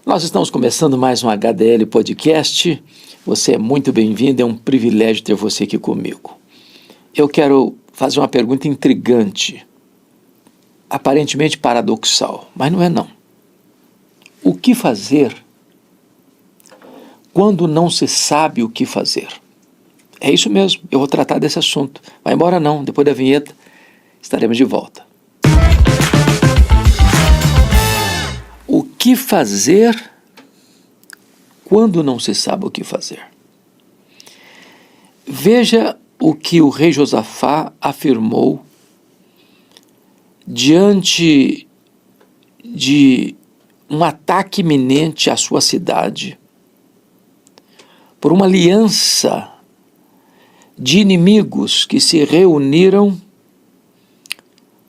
Nós estamos começando mais um HDL Podcast. Você é muito bem-vindo, é um privilégio ter você aqui comigo. Eu quero fazer uma pergunta intrigante, aparentemente paradoxal, mas não é não. O que fazer quando não se sabe o que fazer? É isso mesmo, eu vou tratar desse assunto. Vai embora não, depois da vinheta estaremos de volta. O que fazer quando não se sabe o que fazer? Veja o que o rei Josafá afirmou diante de um ataque iminente à sua cidade por uma aliança de inimigos que se reuniram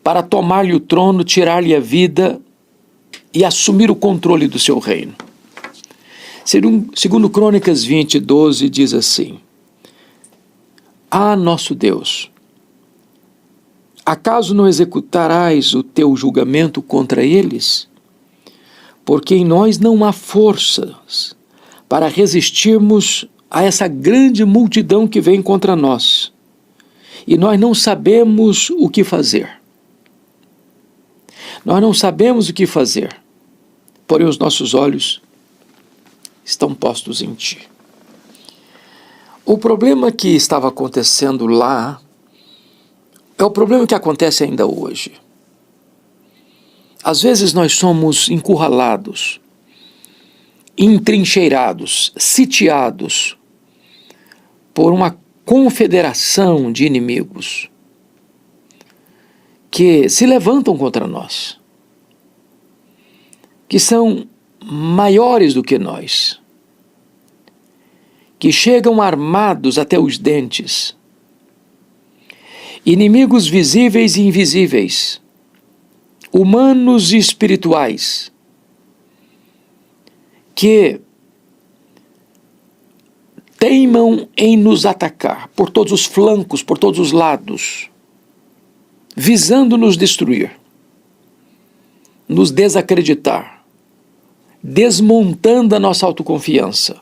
para tomar-lhe o trono, tirar-lhe a vida e assumir o controle do seu reino. Segundo Crônicas 20, 12, diz assim: Ah, nosso Deus, acaso não executarás o teu julgamento contra eles? Porque em nós não há forças para resistirmos a essa grande multidão que vem contra nós, e nós não sabemos o que fazer. Nós não sabemos o que fazer, porém os nossos olhos estão postos em Ti. O problema que estava acontecendo lá é o problema que acontece ainda hoje. Às vezes nós somos encurralados, entrincheirados, sitiados por uma confederação de inimigos que se levantam contra nós, que são maiores do que nós, que chegam armados até os dentes, inimigos visíveis e invisíveis, humanos e espirituais, que teimam em nos atacar por todos os flancos, por todos os lados, visando nos destruir, nos desacreditar, desmontando a nossa autoconfiança,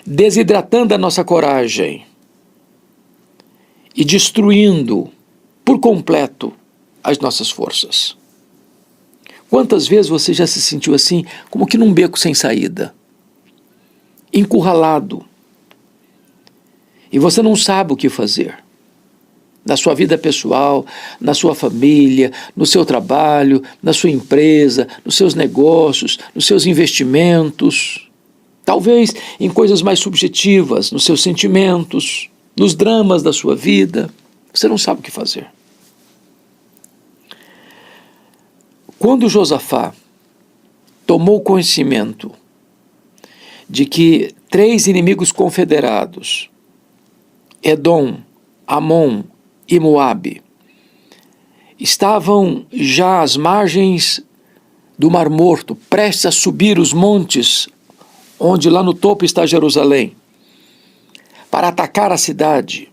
desidratando a nossa coragem e destruindo por completo as nossas forças. Quantas vezes você já se sentiu assim, como que num beco sem saída, encurralado, e você não sabe o que fazer? Na sua vida pessoal, na sua família, no seu trabalho, na sua empresa, nos seus negócios, nos seus investimentos, talvez em coisas mais subjetivas, nos seus sentimentos, nos dramas da sua vida, você não sabe o que fazer. Quando Josafá tomou conhecimento de que 3 inimigos confederados, Edom, Amon e Moabe, estavam já às margens do Mar Morto, prestes a subir os montes, onde lá no topo está Jerusalém, para atacar a cidade.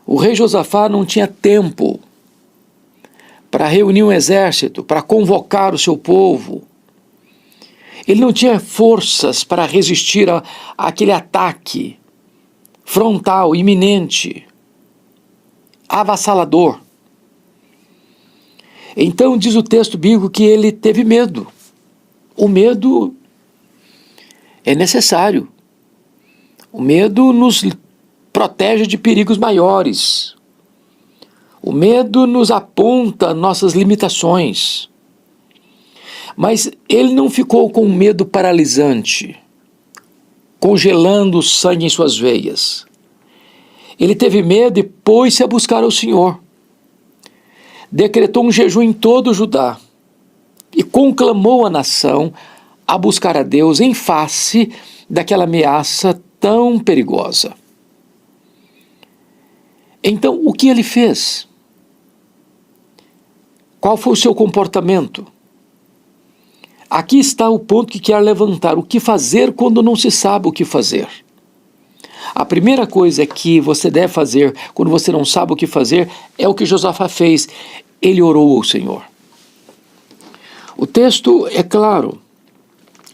O rei Josafá não tinha tempo para reunir um exército, para convocar o seu povo. Ele não tinha forças para resistir àquele ataque frontal, iminente, avassalador. Então diz o texto bíblico que ele teve medo. O medo é necessário. O medo nos protege de perigos maiores. O medo nos aponta nossas limitações. Mas ele não ficou com um medo paralisante, congelando o sangue em suas veias. Ele teve medo e pôs-se a buscar ao Senhor. Decretou um jejum em todo o Judá e conclamou a nação a buscar a Deus em face daquela ameaça tão perigosa. Então, o que ele fez? Qual foi o seu comportamento? Aqui está o ponto que quero levantar. O que fazer quando não se sabe o que fazer? A primeira coisa que você deve fazer quando você não sabe o que fazer é o que Josafá fez. Ele orou ao Senhor. O texto é claro.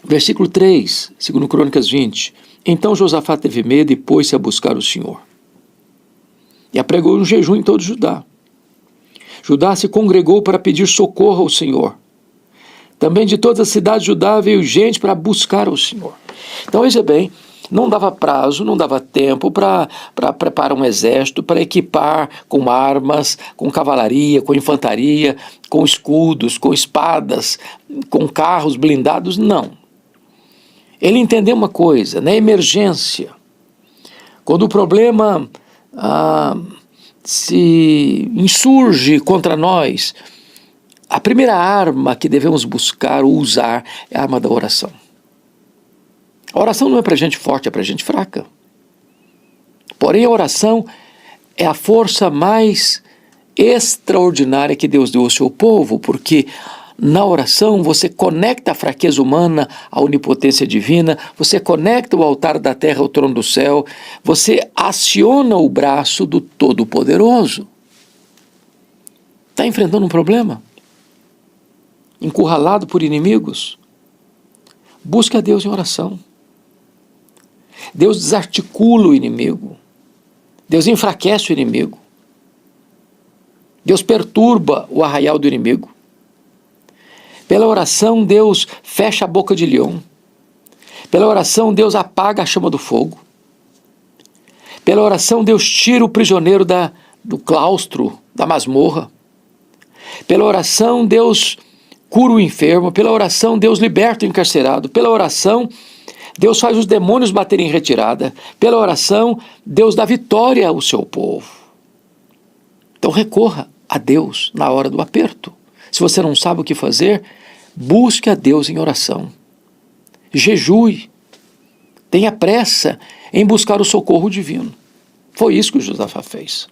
Versículo 3, segundo Crônicas 20. Então Josafá teve medo e pôs-se a buscar o Senhor. E apregou um jejum em todo Judá. Judá se congregou para pedir socorro ao Senhor. Também de todas as cidades de Judá veio gente para buscar o Senhor. Então, veja bem, não dava prazo, não dava tempo para preparar um exército, para equipar com armas, com cavalaria, com infantaria, com escudos, com espadas, com carros blindados, não. Ele entendeu uma coisa, na emergência, quando o problema se insurge contra nós, a primeira arma que devemos buscar ou usar é a arma da oração. A oração não é para gente forte, é para gente fraca. Porém, a oração é a força mais extraordinária que Deus deu ao seu povo, porque na oração você conecta a fraqueza humana à onipotência divina, você conecta o altar da terra ao trono do céu, você aciona o braço do Todo-Poderoso. Está enfrentando um problema? Encurralado por inimigos? Busque a Deus em oração. Deus desarticula o inimigo. Deus enfraquece o inimigo. Deus perturba o arraial do inimigo. Pela oração, Deus fecha a boca de leão. Pela oração, Deus apaga a chama do fogo. Pela oração, Deus tira o prisioneiro do claustro, da masmorra. Pela oração, Deus cura o enfermo. Pela oração, Deus liberta o encarcerado. Pela oração, Deus faz os demônios baterem em retirada. Pela oração, Deus dá vitória ao seu povo. Então recorra a Deus na hora do aperto. Se você não sabe o que fazer, busque a Deus em oração. Jejue. Tenha pressa em buscar o socorro divino. Foi isso que Josafá fez.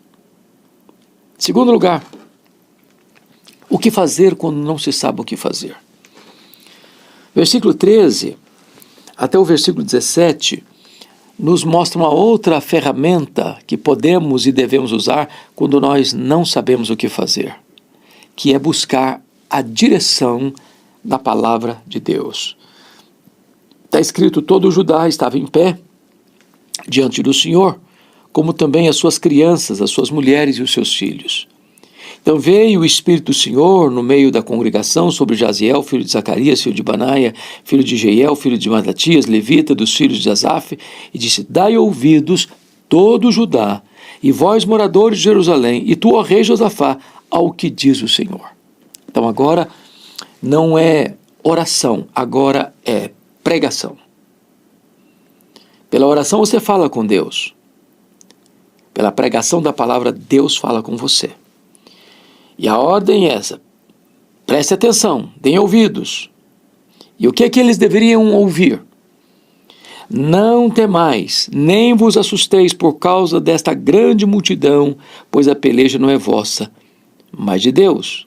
Segundo lugar, o que fazer quando não se sabe o que fazer? Versículo 13 até o versículo 17 nos mostra uma outra ferramenta que podemos e devemos usar quando nós não sabemos o que fazer, que é buscar a direção da palavra de Deus. Está escrito: todo Judá estava em pé diante do Senhor, como também as suas crianças, as suas mulheres e os seus filhos. Então veio o Espírito do Senhor no meio da congregação sobre Jaziel, filho de Zacarias, filho de Banaia, filho de Jeiel, filho de Matatias, levita dos filhos de Asaf, e disse: dai ouvidos todo Judá, e vós moradores de Jerusalém, e tu, ó rei Josafá, ao que diz o Senhor. Então agora não é oração, agora é pregação. Pela oração você fala com Deus. Pela pregação da palavra, Deus fala com você. E a ordem é essa: preste atenção, deem ouvidos. E o que é que eles deveriam ouvir? Não temais, nem vos assusteis por causa desta grande multidão, pois a peleja não é vossa, mas de Deus.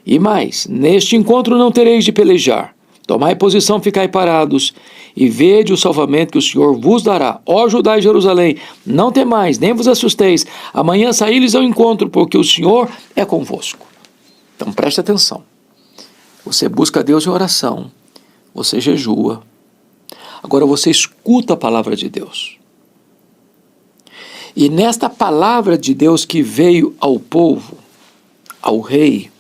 E mais, neste encontro não tereis de pelejar. Tomai posição, ficai parados, e vede o salvamento que o Senhor vos dará. Ó Judá e Jerusalém, não temais, nem vos assusteis. Amanhã saí-lhes ao encontro, porque o Senhor é convosco. Então preste atenção. Você busca a Deus em oração, você jejua. Agora você escuta a palavra de Deus. E nesta palavra de Deus que veio ao povo, ao rei,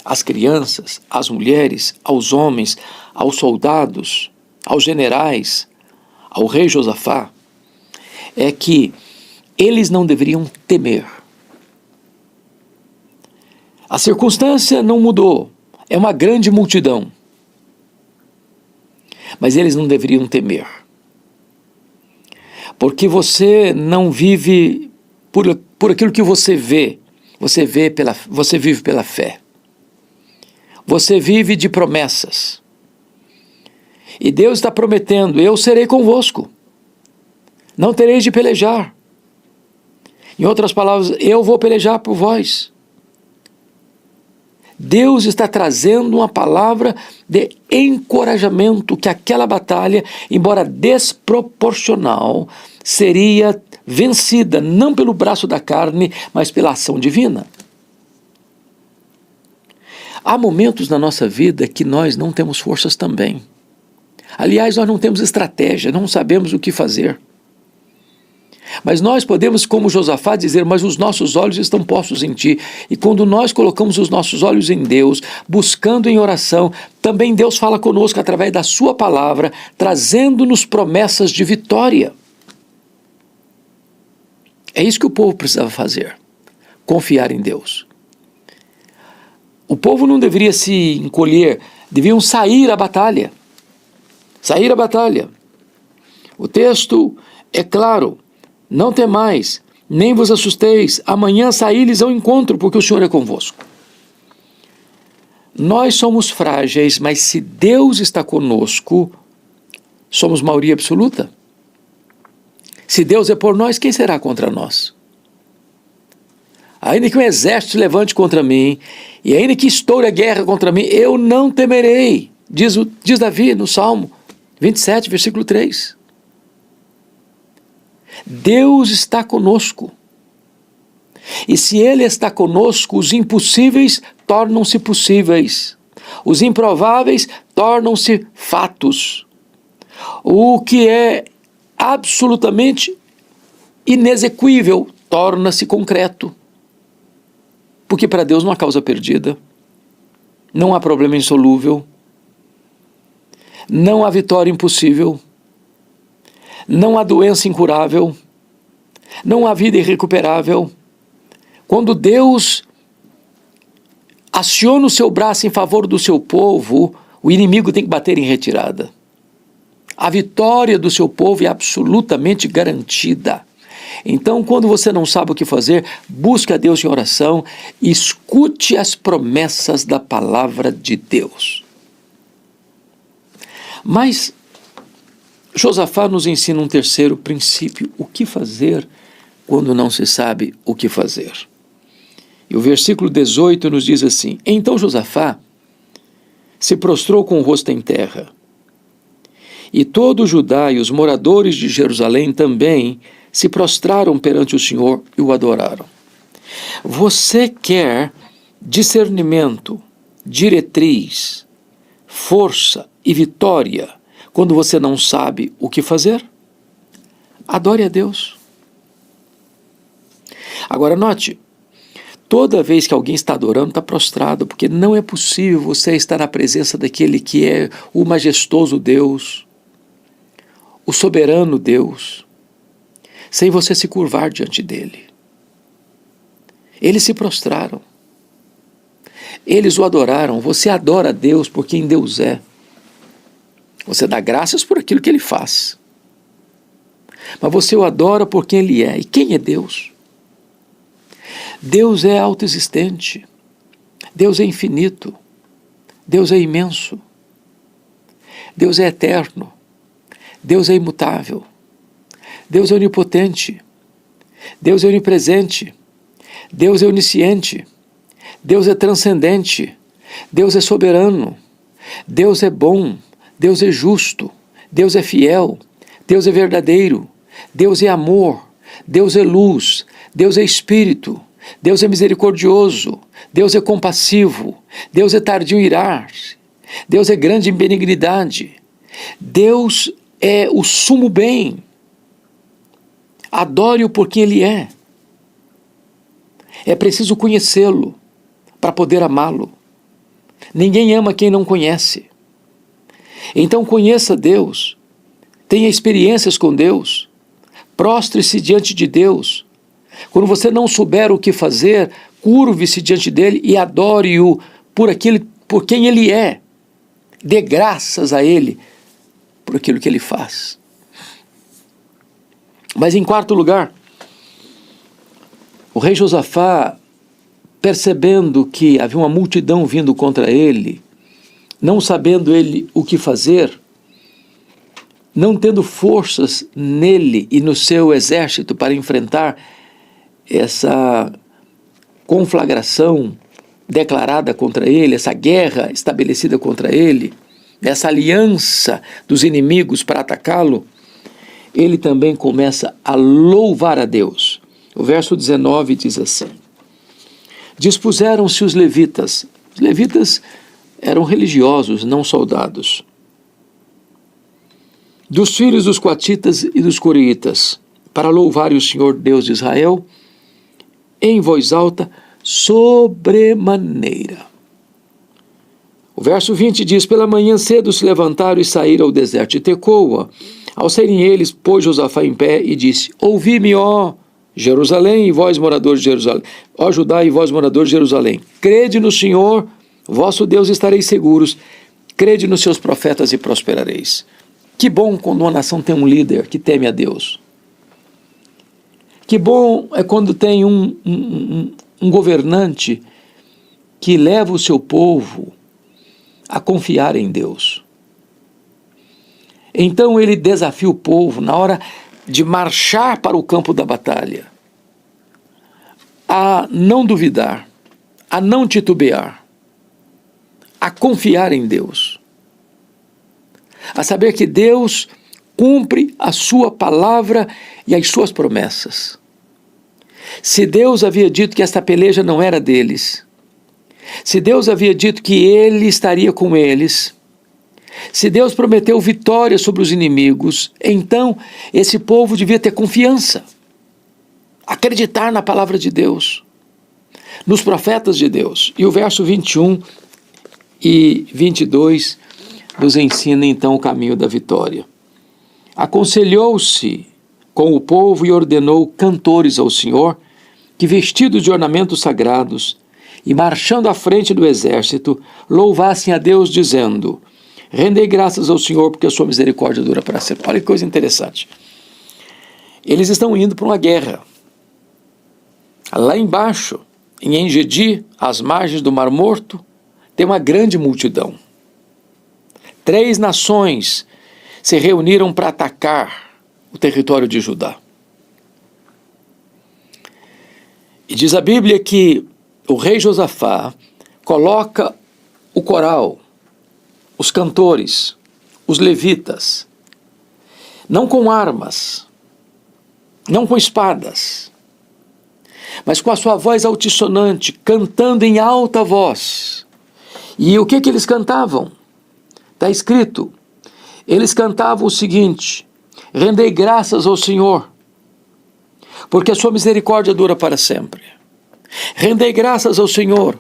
às crianças, às mulheres, aos homens, aos soldados, aos generais, ao rei Josafá, é que eles não deveriam temer. A circunstância não mudou, é uma grande multidão, mas eles não deveriam temer, porque você não vive por aquilo que você vê, você vive pela fé. Você vive de promessas. E Deus está prometendo: eu serei convosco. Não tereis de pelejar. Em outras palavras, eu vou pelejar por vós. Deus está trazendo uma palavra de encorajamento que aquela batalha, embora desproporcional, seria vencida não pelo braço da carne, mas pela ação divina. Há momentos na nossa vida que nós não temos forças também. Aliás, nós não temos estratégia, não sabemos o que fazer. Mas nós podemos, como Josafá, dizer, mas os nossos olhos estão postos em ti. E quando nós colocamos os nossos olhos em Deus, buscando em oração, também Deus fala conosco através da sua palavra, trazendo-nos promessas de vitória. É isso que o povo precisava fazer, confiar em Deus. O povo não deveria se encolher, deviam sair à batalha. Sair à batalha. O texto é claro. Não temais, nem vos assusteis, amanhã saí-lhes ao encontro, porque o Senhor é convosco. Nós somos frágeis, mas se Deus está conosco, somos maioria absoluta. Se Deus é por nós, quem será contra nós? Ainda que um exército se levante contra mim, e ainda que estoure a guerra contra mim, eu não temerei, diz Davi no Salmo 27, versículo 3. Deus está conosco. E se Ele está conosco, os impossíveis tornam-se possíveis. Os improváveis tornam-se fatos. O que é absolutamente inexequível torna-se concreto. Porque para Deus não há causa perdida, não há problema insolúvel, não há vitória impossível, não há doença incurável, não há vida irrecuperável. Quando Deus aciona o seu braço em favor do seu povo, o inimigo tem que bater em retirada. A vitória do seu povo é absolutamente garantida. Então, quando você não sabe o que fazer, busque a Deus em oração e escute as promessas da palavra de Deus. Mas Josafá nos ensina um terceiro princípio: o que fazer quando não se sabe o que fazer. E o versículo 18 nos diz assim: então Josafá se prostrou com o rosto em terra, e todo o Judá e os moradores de Jerusalém também se prostraram perante o Senhor e o adoraram. Você quer discernimento, diretriz, força e vitória quando você não sabe o que fazer? Adore a Deus. Agora note, toda vez que alguém está adorando, está prostrado, porque não é possível você estar na presença daquele que é o majestoso Deus, o soberano Deus, sem você se curvar diante dele. Eles se prostraram, eles o adoraram. Você adora a Deus por quem Deus é. Você dá graças por aquilo que Ele faz. Mas você o adora por quem Ele é. E quem é Deus? Deus é autoexistente. Deus é infinito. Deus é imenso. Deus é eterno. Deus é imutável. Deus é onipotente. Deus é onipresente. Deus é onisciente. Deus é transcendente. Deus é soberano. Deus é bom. Deus é justo, Deus é fiel, Deus é verdadeiro, Deus é amor, Deus é luz, Deus é espírito, Deus é misericordioso, Deus é compassivo, Deus é tardio em irar-se, Deus é grande em benignidade, Deus é o sumo bem. Adore-o por quem Ele é. É preciso conhecê-lo para poder amá-lo. Ninguém ama quem não conhece. Então conheça Deus, tenha experiências com Deus, prostre-se diante de Deus. Quando você não souber o que fazer, curve-se diante dele e adore-o por quem Ele é. Dê graças a Ele por aquilo que Ele faz. Mas em quarto lugar, o rei Josafá, percebendo que havia uma multidão vindo contra ele, não sabendo ele o que fazer, não tendo forças nele e no seu exército para enfrentar essa conflagração declarada contra ele, essa guerra estabelecida contra ele, essa aliança dos inimigos para atacá-lo, ele também começa a louvar a Deus. O verso 19 diz assim: dispuseram-se os levitas eram religiosos, não soldados. dos filhos dos coatitas e dos coreitas, para louvarem o Senhor Deus de Israel, em voz alta, sobremaneira. O verso 20 diz: pela manhã cedo se levantaram e saíram ao deserto de Tecoa. Ao saírem eles, pôs Josafá em pé e disse: ouvi-me, ó Jerusalém, e vós moradores de Jerusalém, ó Judá, e vós moradores de Jerusalém, crede no Senhor, vosso Deus, estareis seguros, crede nos seus profetas e prosperareis. Que bom quando uma nação tem um líder que teme a Deus. Que bom é quando tem um governante que leva o seu povo a confiar em Deus. Então ele desafia o povo na hora de marchar para o campo da batalha, a não duvidar, a não titubear, a confiar em Deus, a saber que Deus cumpre a sua palavra e as suas promessas. Se Deus havia dito que esta peleja não era deles, se Deus havia dito que ele estaria com eles, se Deus prometeu vitória sobre os inimigos, então esse povo devia ter confiança, acreditar na palavra de Deus, nos profetas de Deus. E o verso 21 e 22 nos ensina então o caminho da vitória. Aconselhou-se com o povo e ordenou cantores ao Senhor, que vestidos de ornamentos sagrados e marchando à frente do exército, louvassem a Deus dizendo: rendei graças ao Senhor, porque a sua misericórdia dura para sempre. Olha que coisa interessante. Eles estão indo para uma guerra. Lá embaixo, em En-Gedi, às margens do Mar Morto, tem uma grande multidão. 3 nações se reuniram para atacar o território de Judá. E diz a Bíblia que o rei Josafá coloca o coral, os cantores, os levitas, não com armas, não com espadas, mas com a sua voz altissonante, cantando em alta voz. E o que eles cantavam? Está escrito, eles cantavam o seguinte: rendei graças ao Senhor, porque a sua misericórdia dura para sempre. Rendei graças ao Senhor,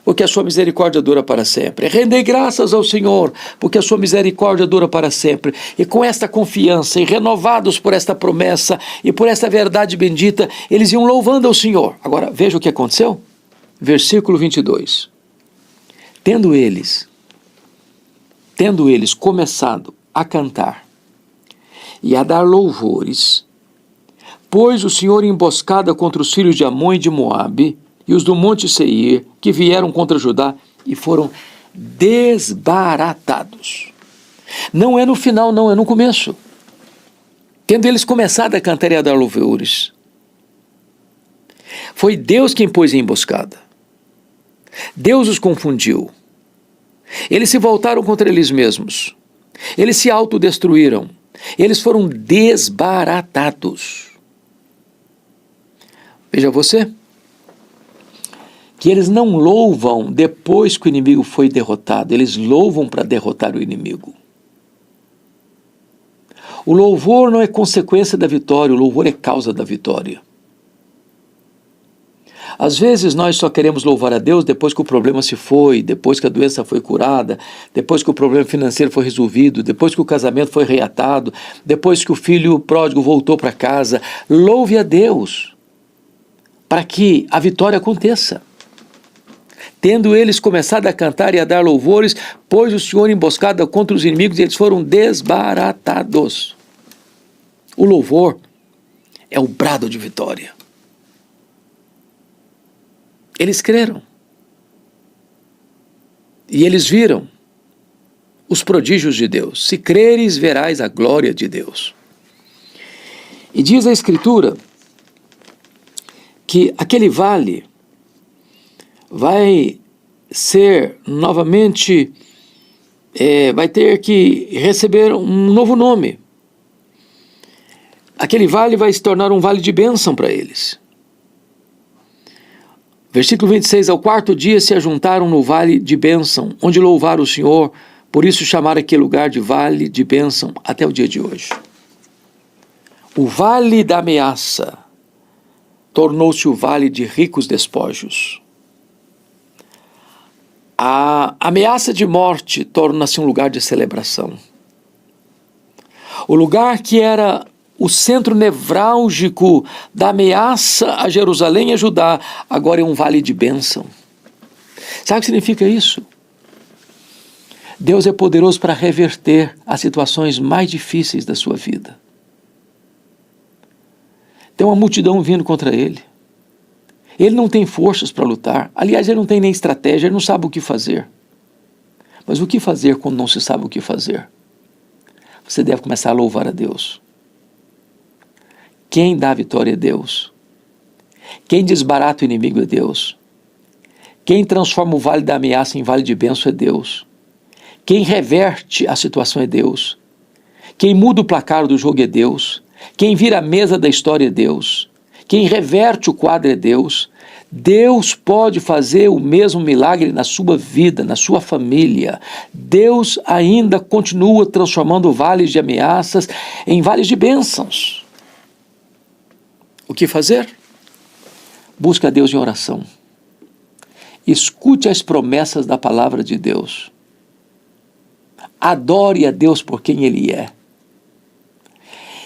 porque a sua misericórdia dura para sempre. Rendei graças ao Senhor, porque a sua misericórdia dura para sempre. E com esta confiança, e renovados por esta promessa e por esta verdade bendita, eles iam louvando ao Senhor. Agora, veja o que aconteceu. Versículo 22. Tendo eles começado a cantar e a dar louvores, pôs o Senhor emboscada contra os filhos de Amon e de Moabe e os do monte Seir, que vieram contra Judá e foram desbaratados. Não é no final, não, é no começo. Tendo eles começado a cantar e a dar louvores, foi Deus quem pôs em emboscada. Deus os confundiu. Eles se voltaram contra eles mesmos. Eles se autodestruíram. Eles foram desbaratados. Veja você, que eles não louvam depois que o inimigo foi derrotado, eles louvam para derrotar o inimigo. O louvor não é consequência da vitória, o louvor é causa da vitória. Às vezes nós só queremos louvar a Deus depois que o problema se foi, depois que a doença foi curada, depois que o problema financeiro foi resolvido, depois que o casamento foi reatado, depois que o filho pródigo voltou para casa. Louve a Deus para que a vitória aconteça. Tendo eles começado a cantar e a dar louvores, pôs o Senhor emboscada contra os inimigos e eles foram desbaratados. O louvor é o brado de vitória. Eles creram. E eles viram os prodígios de Deus. Se creres, verás a glória de Deus. E diz a Escritura que aquele vale vai ser novamente, vai ter que receber um novo nome. Aquele vale vai se tornar um vale de bênção para eles. Versículo 26, ao 4º dia se ajuntaram no vale de bênção, onde louvaram o Senhor, Por isso chamaram aquele lugar de Vale de Bênção até o dia de hoje. O Vale da Ameaça tornou-se o Vale de Ricos Despojos. A ameaça de morte torna-se um lugar de celebração. O lugar que era o centro nevrálgico da ameaça a Jerusalém e a Judá, agora é um vale de bênção. Sabe o que significa isso? Deus é poderoso para reverter as situações mais difíceis da sua vida. Tem uma multidão vindo contra ele. Ele não tem forças para lutar. Aliás, ele não tem nem estratégia, ele não sabe o que fazer. Mas o que fazer quando não se sabe o que fazer? Você deve começar a louvar a Deus. Quem dá a vitória é Deus. Quem desbarata o inimigo é Deus. Quem transforma o vale da ameaça em vale de bênção é Deus. Quem reverte a situação é Deus. Quem muda o placar do jogo é Deus. Quem vira a mesa da história é Deus. Quem reverte o quadro é Deus. Deus pode fazer o mesmo milagre na sua vida, na sua família. Deus ainda continua transformando vales de ameaças em vales de bênçãos. O que fazer? Busque a Deus em oração. Escute as promessas da palavra de Deus. Adore a Deus por quem Ele é.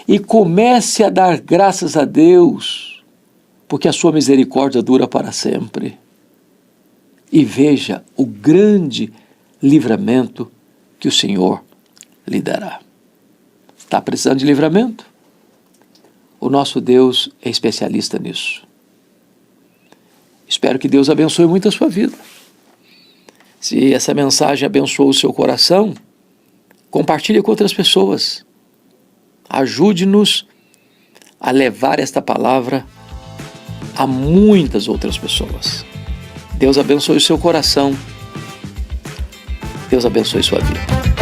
E comece a dar graças a Deus, porque a sua misericórdia dura para sempre. E veja o grande livramento que o Senhor lhe dará. Está precisando de livramento? O nosso Deus é especialista nisso. Espero que Deus abençoe muito a sua vida. Se essa mensagem abençoou o seu coração, compartilhe com outras pessoas. Ajude-nos a levar esta palavra a muitas outras pessoas. Deus abençoe o seu coração. Deus abençoe sua vida.